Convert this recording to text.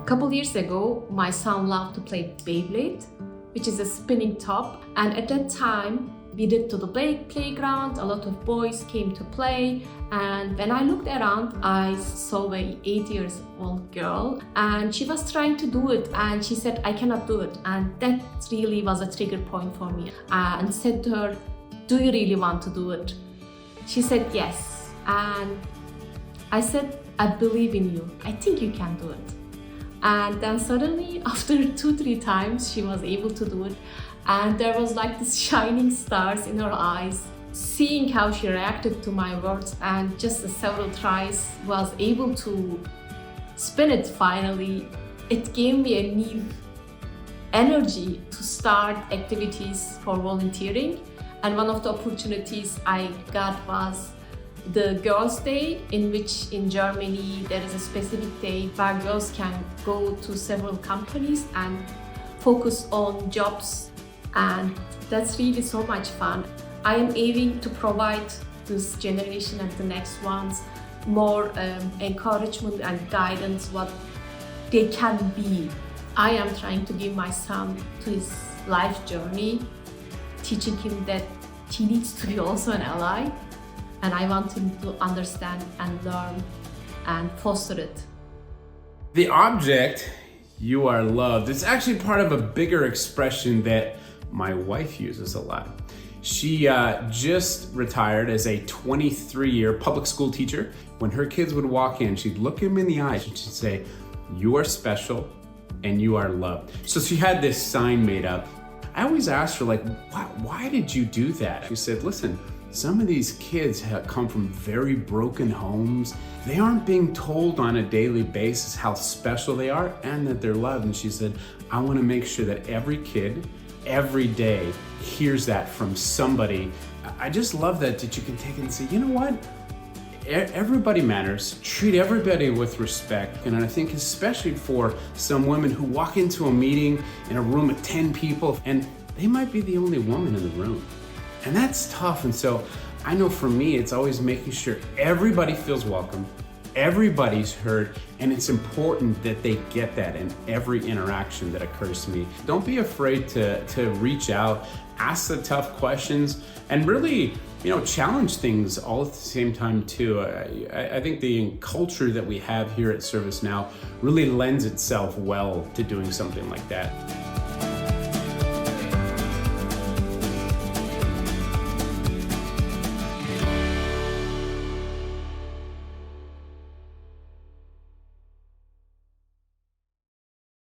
couple years ago, my son loved to play Beyblade, which is a spinning top. And at that time, we did to the playground, a lot of boys came to play. And when I looked around, I saw an 8-year-old girl and she was trying to do it. And she said, I cannot do it. And that really was a trigger point for me. And said to her, do you really want to do it? She said, yes. And I said, I believe in you. I think you can do it. And then suddenly, after 2-3 times, she was able to do it. And there was like this shining stars in her eyes. Seeing how she reacted to my words and just several tries was able to spin it finally, it gave me a new energy to start activities for volunteering. And one of the opportunities I got was the Girls' Day, in which in Germany there is a specific day where girls can go to several companies and focus on jobs, and that's really so much fun. I am aiming to provide this generation and the next ones more encouragement and guidance what they can be. I am trying to give my son to his life journey, teaching him that he needs to be also an ally. And I want him to understand and learn and foster it. The object, you are loved, it's actually part of a bigger expression that my wife uses a lot. She just retired as a 23-year public school teacher. When her kids would walk in, she'd look them in the eyes and she'd say, you are special and you are loved. So she had this sign made up. I always asked her, like, why did you do that? She said, listen, some of these kids have come from very broken homes. They aren't being told on a daily basis how special they are and that they're loved. And she said, I want to make sure that every kid, every day, hears that from somebody. I just love that you can take it and say, you know what? Everybody matters. Treat everybody with respect. And I think especially for some women who walk into a meeting in a room of 10 people and they might be the only woman in the room. And that's tough. And so I know for me, it's always making sure everybody feels welcome, everybody's heard, and it's important that they get that in every interaction that occurs to me. Don't be afraid to reach out, ask the tough questions, and really, challenge things all at the same time too. I think the culture that we have here at ServiceNow really lends itself well to doing something like that.